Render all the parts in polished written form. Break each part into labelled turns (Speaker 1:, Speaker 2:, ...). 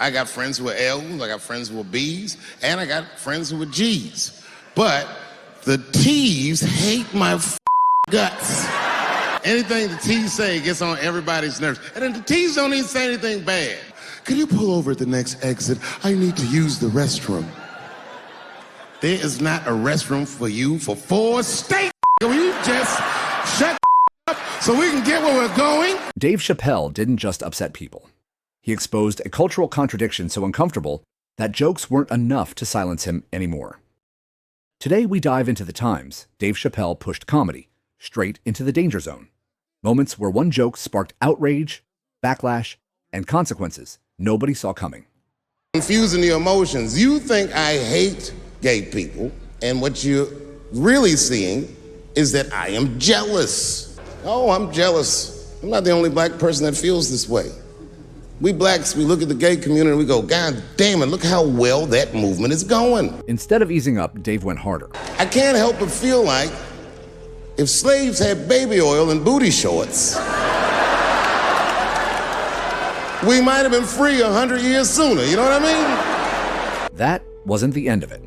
Speaker 1: I got friends who are L's, I got friends who are B's, and I got friends who are G's. But the T's hate my guts. Anything the T's say gets on everybody's nerves. And then the T's don't even say anything bad. Could you pull over at the next exit? I need to use the restroom. There is not a restroom for you for 4 states. Will you just shut up so we can get where we're going?
Speaker 2: Dave Chappelle didn't just upset people. He exposed a cultural contradiction so uncomfortable that jokes weren't enough to silence him anymore. Today we dive into the times Dave Chappelle pushed comedy straight into the danger zone. Moments where one joke sparked outrage, backlash, and consequences nobody saw coming.
Speaker 1: Confusing the emotions. You think I hate gay people, and what you're really seeing is that I am jealous. Oh, I'm jealous. I'm not the only black person that feels this way. We blacks, we look at the gay community and we go, God damn it, look how well that movement is going.
Speaker 2: Instead of easing up, Dave went harder.
Speaker 1: I can't help but feel like if slaves had baby oil and booty shorts, we might have been free 100 years sooner, you know what I mean?
Speaker 2: That wasn't the end of it.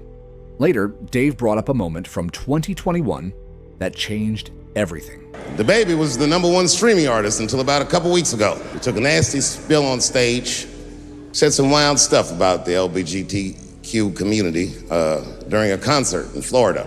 Speaker 2: Later, Dave brought up a moment from 2021 that changed everything.
Speaker 1: The Baby was the #1 streaming artist until about a couple weeks ago. He took a nasty spill on stage, said some wild stuff about the LGBTQ community during a concert in Florida.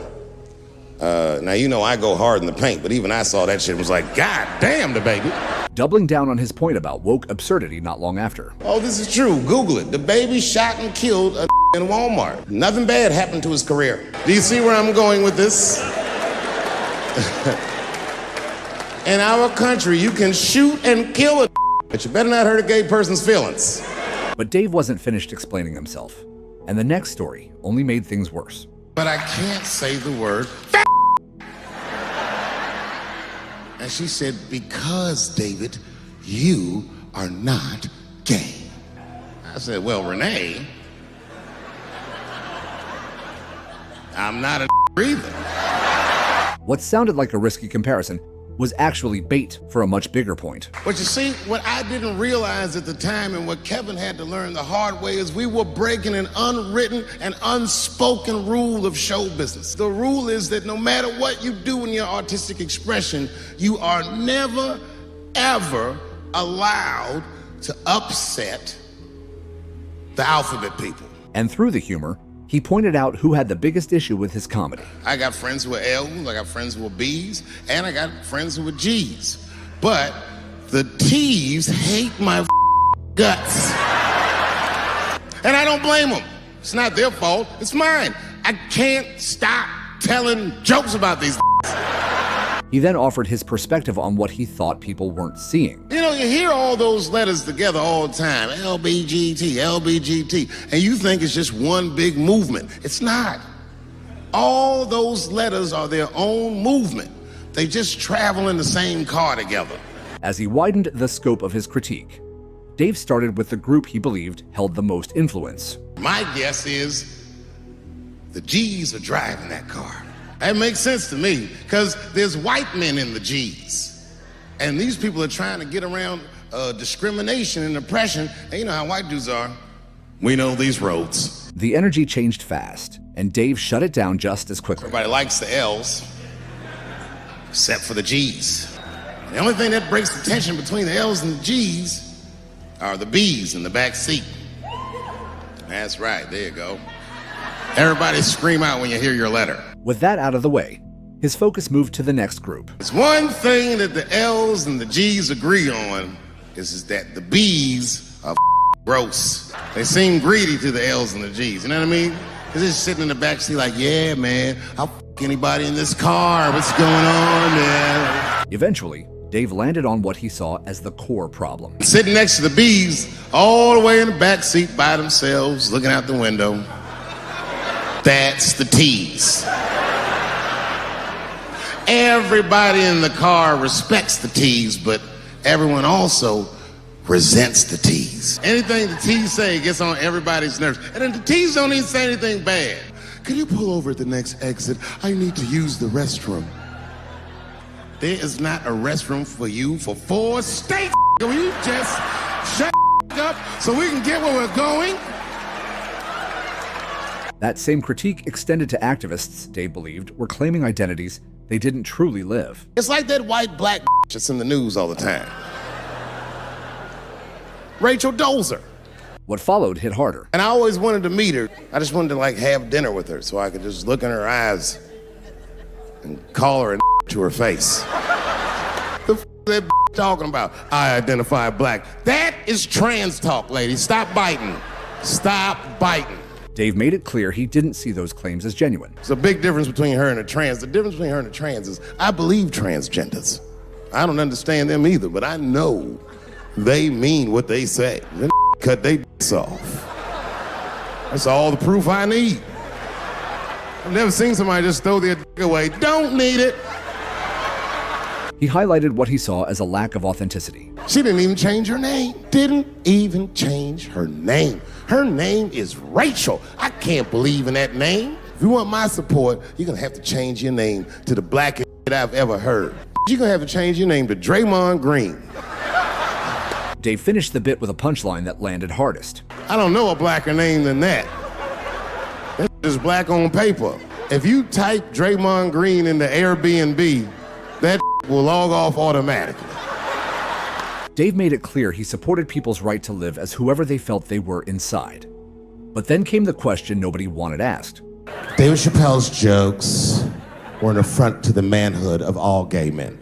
Speaker 1: Now, you know I go hard in the paint, but even I saw that shit and was like, God damn, the Baby.
Speaker 2: Doubling down on his point about woke absurdity not long after.
Speaker 1: Oh, this is true. Google it. The Baby shot and killed a in Walmart. Nothing bad happened to his career. Do you see where I'm going with this? In our country, you can shoot and kill a but you better not hurt a gay person's feelings.
Speaker 2: But Dave wasn't finished explaining himself, and the next story only made things worse.
Speaker 1: But I can't say the word and she said, because, David, you are not gay. I said, well, Renee, I'm not a either.
Speaker 2: What sounded like a risky comparison was actually bait for a much bigger point.
Speaker 1: But you see, what I didn't realize at the time and what Kevin had to learn the hard way is we were breaking an unwritten and unspoken rule of show business. The rule is that no matter what you do in your artistic expression, you are never, ever allowed to upset the alphabet people.
Speaker 2: And through the humor, he pointed out who had the biggest issue with his comedy.
Speaker 1: I got friends who are L's, I got friends who are B's, and I got friends who are G's. But the T's hate my guts. And I don't blame them. It's not their fault, it's mine. I can't stop telling jokes about these.
Speaker 2: He then offered his perspective on what he thought people weren't seeing.
Speaker 1: You know, you hear all those letters together all the time, LBGT, LBGT, and you think it's just one big movement. It's not. All those letters are their own movement. They just travel in the same car together.
Speaker 2: As he widened the scope of his critique, Dave started with the group he believed held the most influence.
Speaker 1: My guess is the G's are driving that car. That makes sense to me, because there's white men in the G's. And these people are trying to get around discrimination and oppression. And you know how white dudes are. We know these roads.
Speaker 2: The energy changed fast, and Dave shut it down just as quickly.
Speaker 1: Everybody likes the L's, except for the G's. The only thing that breaks the tension between the L's and the G's are the B's in the back seat. That's right, there you go. Everybody scream out when you hear your letter.
Speaker 2: With that out of the way, his focus moved to the next group.
Speaker 1: It's one thing that the L's and the G's agree on is that the B's are gross. They seem greedy to the L's and the G's, you know what I mean? They're just sitting in the back seat like, yeah, man, I'll anybody in this car. What's going on, man?
Speaker 2: Eventually, Dave landed on what he saw as the core problem.
Speaker 1: Sitting next to the B's, all the way in the back seat by themselves, looking out the window. That's the T's. Everybody in the car respects the T's, but everyone also resents the T's. Anything the T's say gets on everybody's nerves. And then the T's don't even say anything bad. Could you pull over at the next exit? I need to use the restroom. There is not a restroom for you for 4 states. Will you just shut up so we can get where we're going?
Speaker 2: That same critique extended to activists Dave believed were claiming identities they didn't truly live.
Speaker 1: It's like that white black that's in the news all the time. Rachel Dolezal.
Speaker 2: What followed hit harder.
Speaker 1: And I always wanted to meet her. I just wanted to like have dinner with her so I could just look in her eyes and call her to her face. The that talking about? I identify black. That is trans talk, ladies. Stop biting. Stop biting.
Speaker 2: Dave made it clear he didn't see those claims as genuine.
Speaker 1: There's a big difference between her and a trans. The difference between her and a trans is I believe transgenders. I don't understand them either, but I know they mean what they say. Then cut their dicks off. That's all the proof I need. I've never seen somebody just throw their dick away. Don't need it.
Speaker 2: He highlighted what he saw as a lack of authenticity.
Speaker 1: She didn't even change her name. Didn't even change her name. Her name is Rachel. I can't believe in that name. If you want my support, you're gonna have to change your name to the blackest I've ever heard. You're gonna have to change your name to Draymond Green.
Speaker 2: Dave finished the bit with a punchline that landed hardest.
Speaker 1: I don't know a blacker name than that. That is black on paper. If you type Draymond Green into Airbnb, that will log off automatically.
Speaker 2: Dave made it clear he supported people's right to live as whoever they felt they were inside. But then came the question nobody wanted asked.
Speaker 1: Dave Chappelle's jokes were an affront to the manhood of all gay men.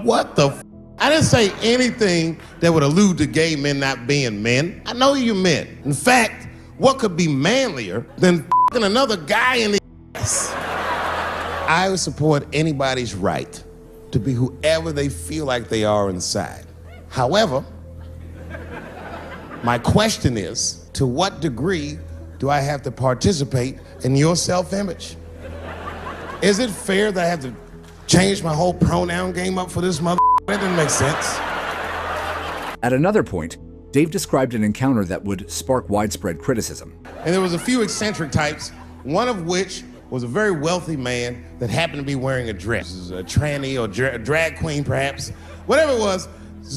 Speaker 1: What the I didn't say anything that would allude to gay men not being men. I know you're men. In fact, what could be manlier than f***ing another guy in the ass? I would support anybody's right to be whoever they feel like they are inside. However, my question is, to what degree do I have to participate in your self-image? Is it fair that I have to change my whole pronoun game up for this mother? That didn't make sense.
Speaker 2: At another point, Dave described an encounter that would spark widespread criticism.
Speaker 1: And there was a few eccentric types, one of which was a very wealthy man that happened to be wearing a dress. This is a tranny or a drag queen, perhaps. Whatever it was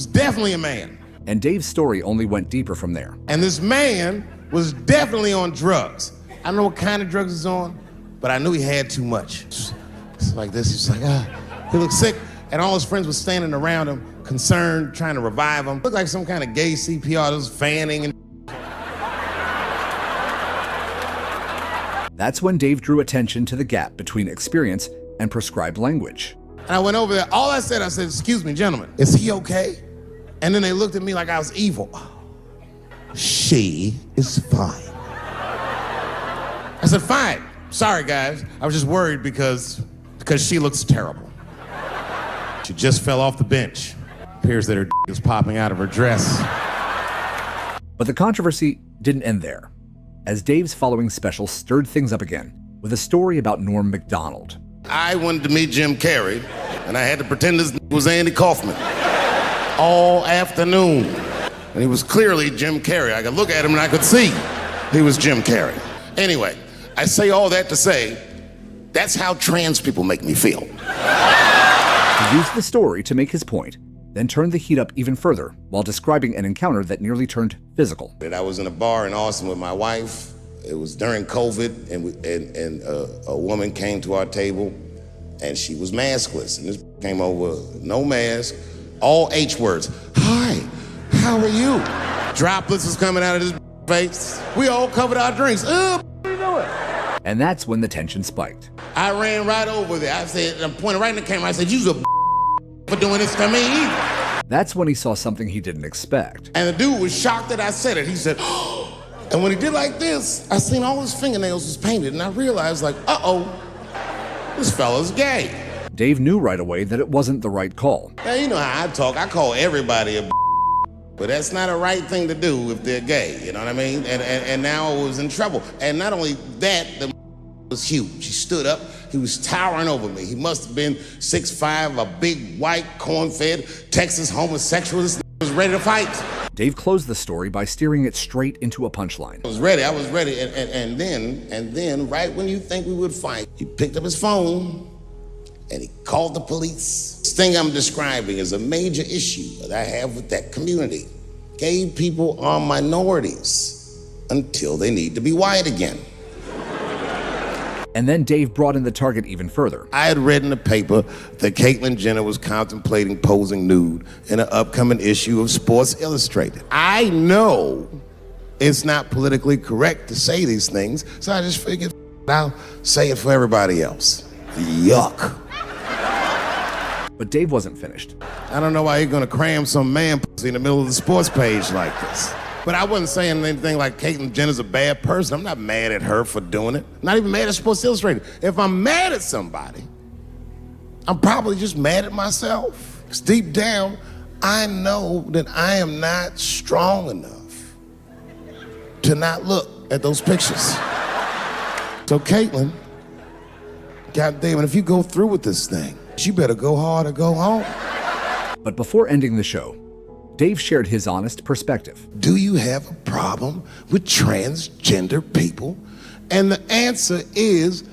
Speaker 1: definitely a man.
Speaker 2: And Dave's story only went deeper from there.
Speaker 1: And this man was definitely on drugs. I don't know what kind of drugs he's on, but I knew he had too much. It's like this, he's like, he looked sick. And all his friends were standing around him, concerned, trying to revive him. Looked like some kind of gay CPR that was fanning and
Speaker 2: That's when Dave drew attention to the gap between experience and prescribed language.
Speaker 1: And I went over there, all I said, excuse me, gentlemen, is he okay? And then they looked at me like I was evil. She is fine. I said, fine. Sorry, guys. I was just worried because she looks terrible. She just fell off the bench. Appears that her is popping out of her dress.
Speaker 2: But the controversy didn't end there, as Dave's following special stirred things up again with a story about Norm Macdonald.
Speaker 1: I wanted to meet Jim Carrey, and I had to pretend this was Andy Kaufman all afternoon. And he was clearly Jim Carrey. I could look at him and I could see he was Jim Carrey. Anyway, I say all that to say, that's how trans people make me feel.
Speaker 2: He used the story to make his point, then turned the heat up even further while describing an encounter that nearly turned physical.
Speaker 1: I was in a bar in Austin with my wife. It was during COVID, and a woman came to our table, and she was maskless. And this came over, no mask, all H words. Hi, how are you? Droplets was coming out of his face. We all covered our drinks. What are you doing?
Speaker 2: And that's when the tension spiked.
Speaker 1: I ran right over there. I said, I'm pointing right in the camera. I said, you's a for doing this to me either.
Speaker 2: That's when he saw something he didn't expect.
Speaker 1: And the dude was shocked that I said it. He said, oh. And when he did like this, I seen all his fingernails was painted, and I realized, like, uh-oh, this fella's gay.
Speaker 2: Dave knew right away that it wasn't the right call.
Speaker 1: Now, you know how I talk. I call everybody a but that's not a right thing to do if they're gay, you know what I mean? And now I was in trouble. And not only that, the was huge. He stood up. He was towering over me. He must have been 6'5", a big white corn-fed Texas homosexual. This was ready to fight.
Speaker 2: Dave closed the story by steering it straight into a punchline.
Speaker 1: I was ready. And then, right when you think we would fight, he picked up his phone and he called the police. This thing I'm describing is a major issue that I have with that community. Gay people are minorities until they need to be white again.
Speaker 2: And then Dave brought in the target even further.
Speaker 1: I had read in the paper that Caitlyn Jenner was contemplating posing nude in an upcoming issue of Sports Illustrated. I know it's not politically correct to say these things, so I just figured I'll say it for everybody else. Yuck.
Speaker 2: But Dave wasn't finished.
Speaker 1: I don't know why you're gonna cram some man pussy in the middle of the sports page like this. But I wasn't saying anything like Caitlyn Jenner's a bad person. I'm not mad at her for doing it. Not even mad at Sports Illustrated. If I'm mad at somebody, I'm probably just mad at myself. 'Cause deep down, I know that I am not strong enough to not look at those pictures. So Caitlyn, God damn it, if you go through with this thing, you better go hard or go home.
Speaker 2: But before ending the show, Dave shared his honest perspective.
Speaker 1: Do you have a problem with transgender people? And the answer is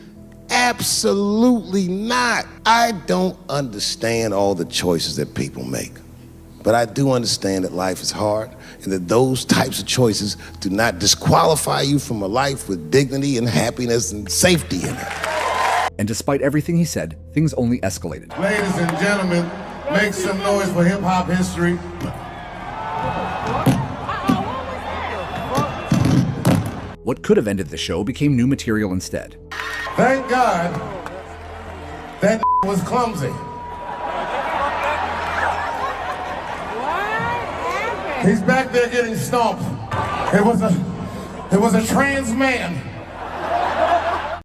Speaker 1: absolutely not. I don't understand all the choices that people make, but I do understand that life is hard and that those types of choices do not disqualify you from a life with dignity and happiness and safety in it.
Speaker 2: And despite everything he said, things only escalated.
Speaker 1: Ladies and gentlemen, make some noise for hip-hop history.
Speaker 2: What could have ended the show became new material instead.
Speaker 1: Thank God that was clumsy. He's back there getting stomped. It was a trans man